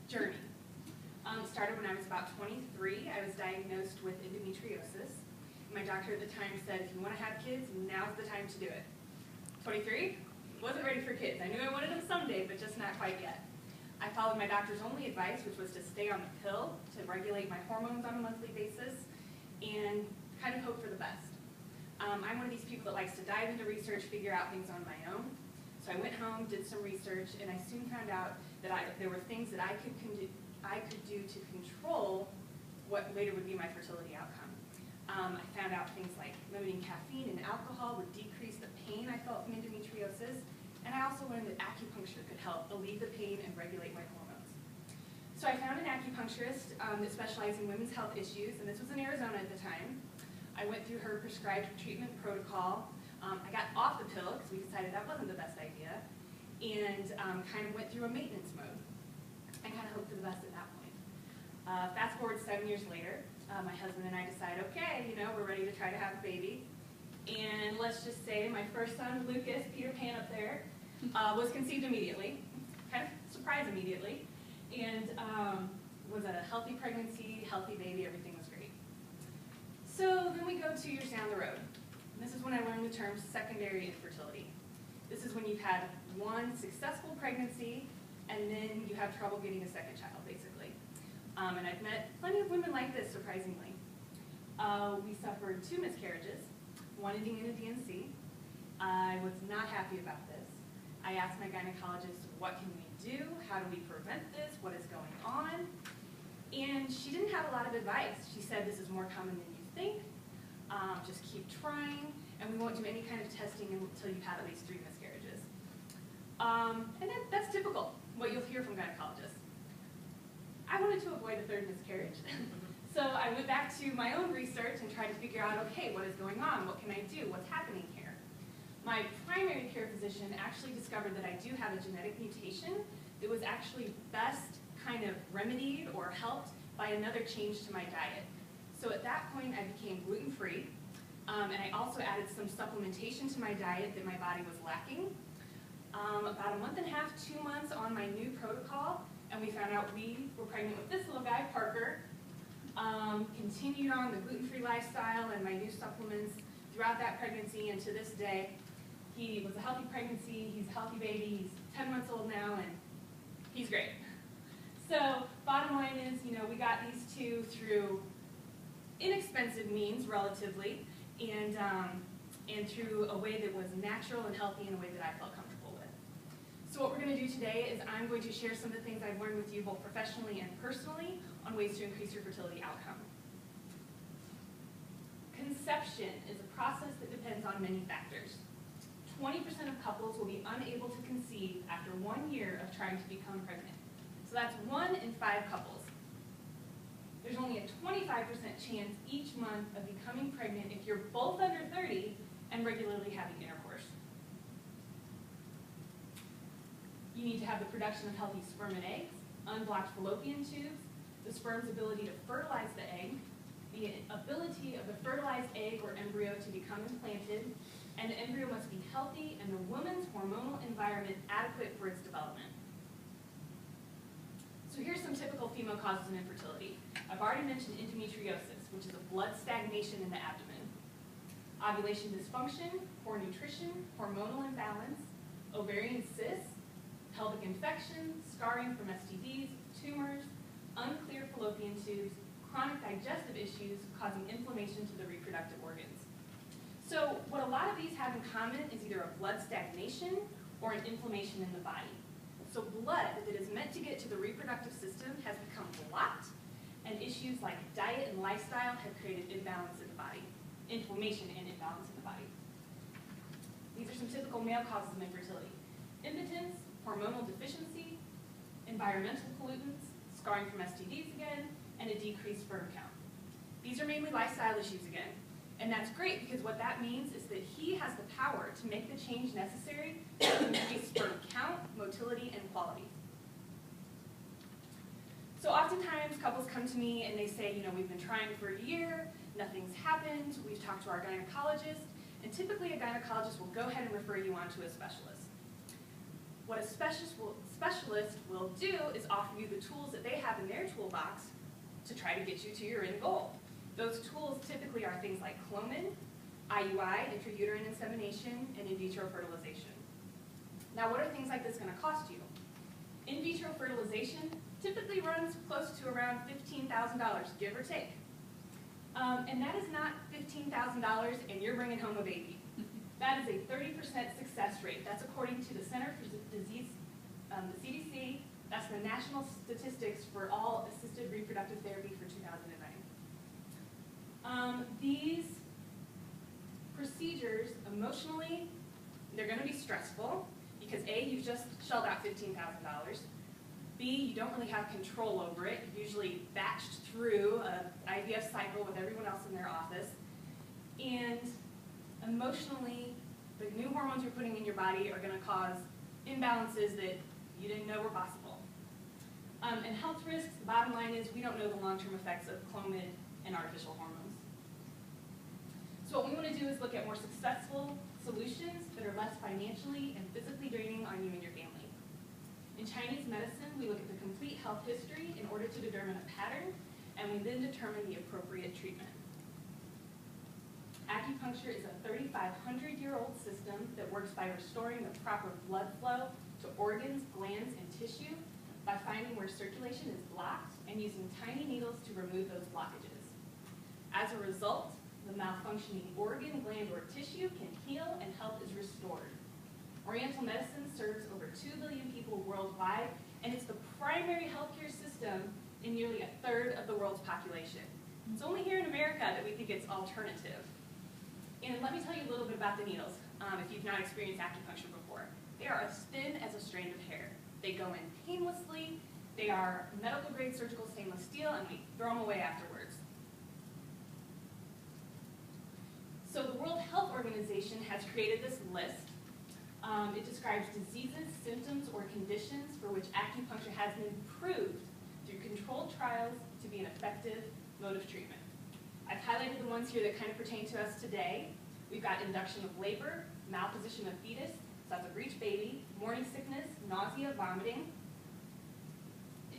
journey. Started when I was about 23. I was diagnosed with endometriosis. My doctor at the time said, if you want to have kids, now's the time to do it. 23, wasn't ready for kids. I knew I wanted them someday, but just not quite yet. I followed my doctor's only advice, which was to stay on the pill, to regulate my hormones on a monthly basis, and kind of hope for the best. I'm one of these people that likes to dive into research, figure out things on my own. So I went home, did some research, and I soon found out that there were things that I could do to control what later would be my fertility outcome. I found out things like limiting caffeine and alcohol would decrease the pain I felt from endometriosis, and I also learned that acupuncture could help alleviate the pain and regulate my hormones. So I found an acupuncturist that specialized in women's health issues, and this was in Arizona at the time. I went through her prescribed treatment protocol. I got off the pill because we decided that wasn't the best idea, and kind of went through a maintenance mode. I kind of hoped for the best at that point. Fast forward 7 years later, my husband and I decide, okay, we're ready to try to have a baby. And let's just say my first son, Lucas, Peter Pan up there, was conceived immediately, kind of surprised immediately, and was a healthy pregnancy, healthy baby, everything was great. So then we go 2 years down the road. And this is when I learned the term secondary infertility. This is when you've had one successful pregnancy and then you have trouble getting a second child, basically. And I've met plenty of women like this, surprisingly. We suffered 2 miscarriages, one ending in a DNC. I was not happy about this. I asked my gynecologist, what can we do? How do we prevent this? What is going on? And she didn't have a lot of advice. She said, this is more common than you think. Just keep trying, and we won't do any kind of testing until you've had at least 3 miscarriages. And that's typical, what you'll hear from gynecologists. I wanted to avoid a 3rd miscarriage. So I went back to my own research and tried to figure out, okay, what is going on? What can I do? What's happening here? My primary care physician actually discovered that I do have a genetic mutation that was actually best kind of remedied or helped by another change to my diet. So at that point, I became gluten-free, and I also added some supplementation to my diet that my body was lacking. About a month and a half, 2 months on my new protocol, and we found out we were pregnant with this little guy, Parker. Continued on the gluten-free lifestyle and my new supplements throughout that pregnancy, and to this day, he was a healthy pregnancy, he's a healthy baby, he's 10 months old now, and he's great. So bottom line is, we got these 2 through inexpensive means, relatively, and through a way that was natural and healthy in a way that I felt comfortable with. So what we're going to do today is I'm going to share some of the things I've learned with you both professionally and personally on ways to increase your fertility outcome. Conception is a process that depends on many factors. 20% of couples will be unable to conceive after 1 year of trying to become pregnant. So that's 1 in 5 couples. There's only a 25% chance each month of becoming pregnant if you're both under 30 and regularly having intercourse. You need to have the production of healthy sperm and eggs, unblocked fallopian tubes, the sperm's ability to fertilize the egg, the ability of the fertilized egg or embryo to become implanted, and the embryo must be healthy and the woman's hormonal environment adequate for its development. So here's some typical female causes of infertility. I've already mentioned endometriosis, which is a blood stagnation in the abdomen. Ovulation dysfunction, poor nutrition, hormonal imbalance, ovarian cysts, pelvic infection, scarring from STDs, tumors, unclear fallopian tubes, chronic digestive issues causing inflammation to the reproductive organs. So what a lot of these have in common is either a blood stagnation or an inflammation in the body. So blood that is meant to get to the reproductive system has become blocked, and issues like diet and lifestyle have created imbalance in the body, inflammation and imbalance in the body. These are some typical male causes of infertility: impotence, hormonal deficiency, environmental pollutants, scarring from STDs again, and a decreased sperm count. These are mainly lifestyle issues again, and that's great because what that means is that he has the power to make the change necessary to increase sperm count, motility, and quality. So oftentimes couples come to me and they say, we've been trying for a year, nothing's happened, we've talked to our gynecologist, and typically a gynecologist will go ahead and refer you on to a specialist. What a specialist specialist will do is offer you the tools that they have in their toolbox to try to get you to your end goal. Those tools typically are things like Clomid, IUI, intrauterine insemination, and in vitro fertilization. Now, what are things like this going to cost you? In vitro fertilization typically runs close to around $15,000, give or take. And that is not $15,000 and you're bringing home a baby. That is a 30% success rate. That's according to the Center for Disease, the CDC. That's the national statistics for all assisted reproductive therapy for 2009. These procedures, emotionally, they're going to be stressful because A, you've just shelled out $15,000. B, you don't really have control over it. You're usually batched through an IVF cycle with everyone else in their office. And emotionally, the new hormones you're putting in your body are going to cause imbalances that you didn't know were possible. And health risks, the bottom line is we don't know the long-term effects of Clomid and artificial hormones. So what we want to do is look at more successful solutions that are less financially and physically draining on you and your family. In Chinese medicine, we look at the complete health history in order to determine a pattern, and we then determine the appropriate treatment. Acupuncture is a 3,500-year-old system that works by restoring the proper blood flow to organs, glands, and tissue by finding where circulation is blocked and using tiny needles to remove those blockages. As a result, the malfunctioning organ, gland, or tissue can heal and health is restored. Oriental medicine serves over 2 billion people worldwide, and it's the primary healthcare system in nearly a third of the world's population. It's only here in America that we think it's alternative. And let me tell you a little bit about the needles, if you've not experienced acupuncture before. They are as thin as a strand of hair. They go in painlessly. They are medical-grade surgical stainless steel, and we throw them away afterwards. So the World Health Organization has created this list. It describes diseases, symptoms, or conditions for which acupuncture has been proved through controlled trials to be an effective mode of treatment. I've highlighted the ones here that kind of pertain to us today. We've got induction of labor, malposition of fetus, so that's a breech baby, morning sickness, nausea, vomiting.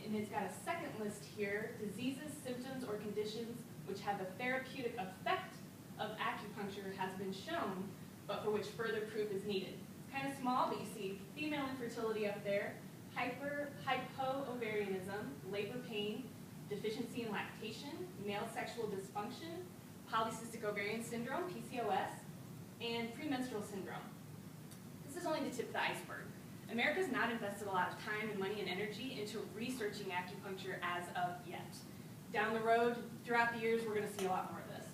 And it's got a second list here, diseases, symptoms, or conditions which have the therapeutic effect of acupuncture has been shown, but for which further proof is needed. Kind of small, but you see female infertility up there, hypo-ovarianism, labor pain, deficiency in lactation, male sexual dysfunction, polycystic ovarian syndrome, PCOS, and premenstrual syndrome. This is only the tip of the iceberg. America's not invested a lot of time and money and energy into researching acupuncture as of yet. Down the road, throughout the years, we're going to see a lot more of this.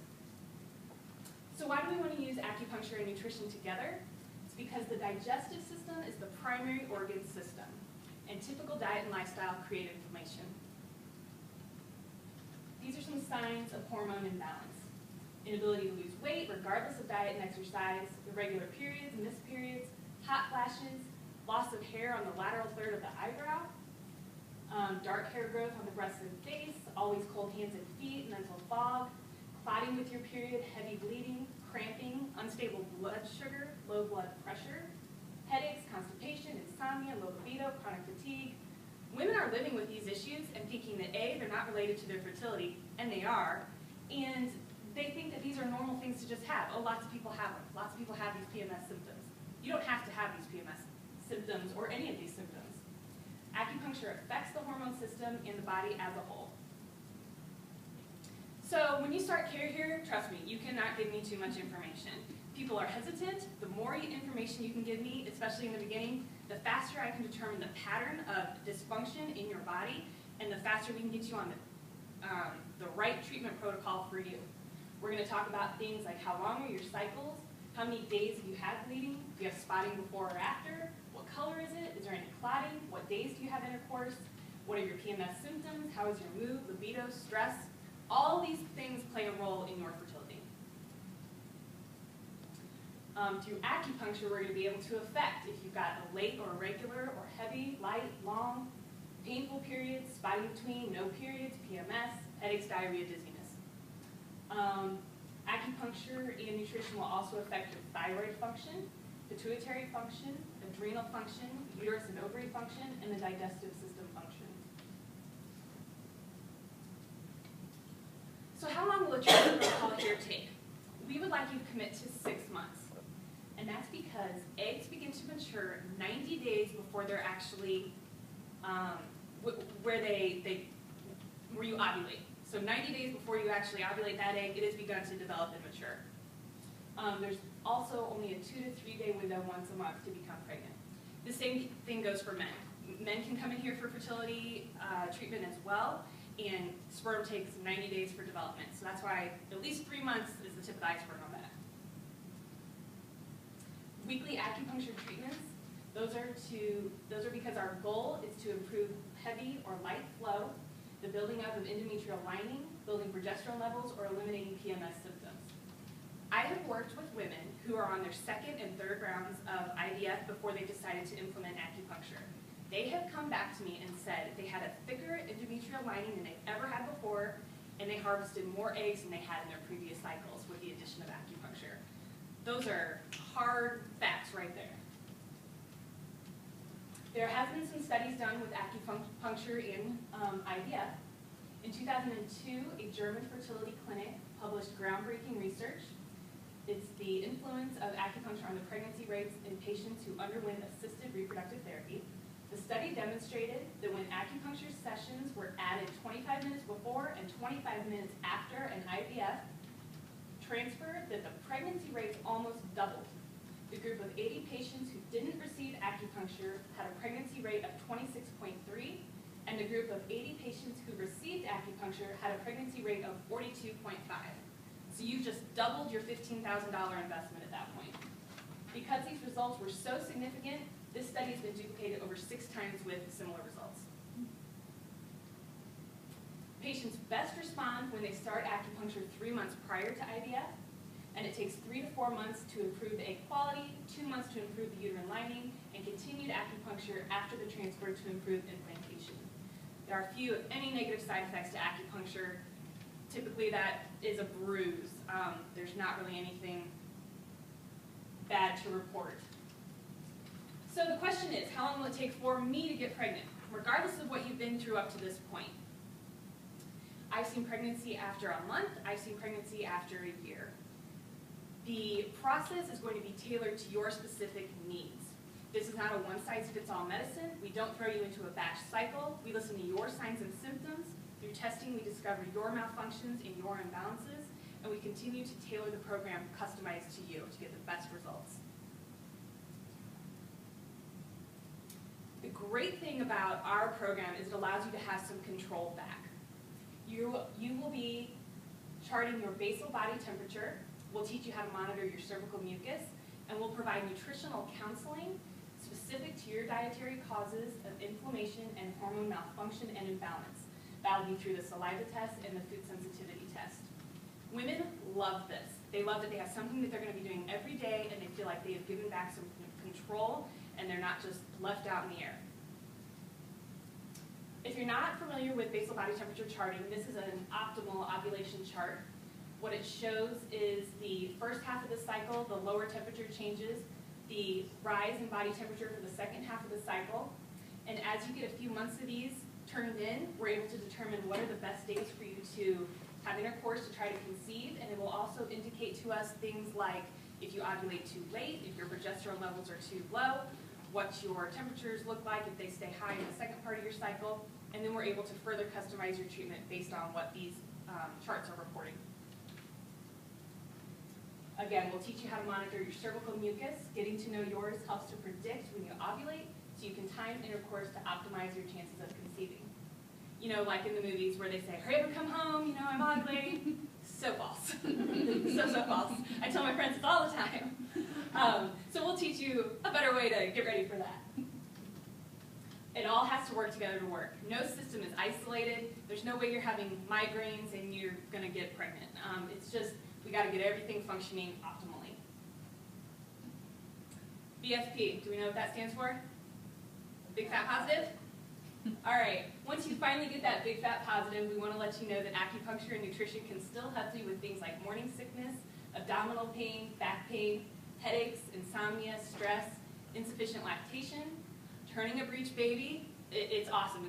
So why do we want to use acupuncture and nutrition together? It's because the digestive system is the primary organ system, and typical diet and lifestyle create inflammation. These are some signs of hormone imbalance. Inability to lose weight regardless of diet and exercise, irregular periods, missed periods, hot flashes, loss of hair on the lateral third of the eyebrow, dark hair growth on the breast and face, always cold hands and feet, mental fog, clotting with your period, heavy bleeding, cramping, unstable blood sugar, low blood pressure, headaches, constipation, insomnia, low libido, chronic fatigue. Women are living with these issues and thinking that A, they're not related to their fertility, and they are, and they think that these are normal things to just have. Oh, lots of people have them. Lots of people have these PMS symptoms. You don't have to have these PMS symptoms or any of these symptoms. Acupuncture affects the hormone system in the body as a whole. So when you start care here, trust me, you cannot give me too much information. People are hesitant. The more information you can give me, especially in the beginning, the faster I can determine the pattern of dysfunction in your body, and the faster we can get you on the right treatment protocol for you. We're going to talk about things like how long are your cycles, how many days have you had bleeding, do you have spotting before or after, what color is it, is there any clotting, what days do you have intercourse, what are your PMS symptoms, how is your mood, libido, stress. All these things play a role in your fertility. Through acupuncture, we're going to be able to affect if you've got a late or irregular or heavy, light, long, painful periods, spotting between, no periods, PMS, headaches, diarrhea, dizziness. Acupuncture and nutrition will also affect your thyroid function pituitary function, adrenal function, uterus and ovary function, and the digestive system function. So how long will a treatment protocol here take? We would like you to commit to 6 months. And that's because eggs begin to mature 90 days before they're actually, where you ovulate. So 90 days before you actually ovulate that egg, it has begun to develop and mature. There's also only a 2 to 3 day window once a month to become pregnant. The same thing goes for men. Men can come in here for fertility treatment as well, and sperm takes 90 days for development. So that's why at least 3 months is the tip of the iceberg on that. Weekly acupuncture treatments, those are because our goal is to improve heavy or light flow, the building up of endometrial lining, building progesterone levels, or eliminating PMS symptoms. I have worked with women who are on their 2nd and 3rd rounds of IVF before they decided to implement acupuncture. They have come back to me and said they had a thicker endometrial lining than they've ever had before, and they harvested more eggs than they had in their previous cycles with the addition of acupuncture. Those are hard facts right there. There has been some studies done with acupuncture in IVF. In 2002, a German fertility clinic published groundbreaking research. It's the influence of acupuncture on the pregnancy rates in patients who underwent assisted reproductive therapy. The study demonstrated that when acupuncture sessions were added 25 minutes before and 25 minutes after an IVF transfer, that the pregnancy rates almost doubled. The group of 80 patients who didn't receive acupuncture had a pregnancy rate of 26.3, and the group of 80 patients who received acupuncture had a pregnancy rate of 42.5. So you just doubled your $15,000 investment at that point. Because these results were so significant, this study has been duplicated over 6 times with similar results. Patients best respond when they start acupuncture 3 months prior to IVF, and it takes 3 to 4 months to improve the egg quality, 2 months to improve the uterine lining, and continued acupuncture after the transfer to improve implantation. There are few, if any, negative side effects to acupuncture. Typically that is a bruise. There's not really anything bad to report. So the question is, how long will it take for me to get pregnant, regardless of what you've been through up to this point? I've seen pregnancy after a month. I've seen pregnancy after a year. The process is going to be tailored to your specific needs. This is not a one-size-fits-all medicine. We don't throw you into a batch cycle. We listen to your signs and symptoms. Through testing, we discover your malfunctions and your imbalances, and we continue to tailor the program customized to you to get the best results. The great thing about our program is it allows you to have some control back. You will be charting your basal body temperature. We'll teach you how to monitor your cervical mucus, and we'll provide nutritional counseling specific to your dietary causes of inflammation and hormone malfunction and imbalance. That'll be through the saliva test and the food sensitivity test. Women love this. They love that they have something that they're going to be doing every day, and they feel like they have given back some control, and they're not just left out in the air. If you're not familiar with basal body temperature charting, this is an optimal ovulation chart. What it shows is the first half of the cycle, the lower temperature changes, the rise in body temperature for the second half of the cycle. And as you get a few months of these turned in, we're able to determine what are the best days for you to have intercourse to try to conceive. And it will also indicate to us things like if you ovulate too late, if your progesterone levels are too low, what your temperatures look like if they stay high in the second part of your cycle. And then we're able to further customize your treatment based on what these charts are reporting. Again, we'll teach you how to monitor your cervical mucus. Getting to know yours helps to predict when you ovulate, so you can time intercourse to optimize your chances of conceiving. You know, like in the movies where they say, hurry up and come home, you know, I'm ovulating. So false. so false. I tell my friends this all the time. So we'll teach you a better way to get ready for that. It all has to work together to work. No system is isolated. There's no way you're having migraines and you're going to get pregnant. It's just, we got to get everything functioning optimally. BFP, do we know what that stands for? Big Fat Positive? All right, once you finally get that big fat positive, we want to let you know that acupuncture and nutrition can still help you with things like morning sickness, abdominal pain, back pain, headaches, insomnia, stress, insufficient lactation, turning a breech baby. It's awesome.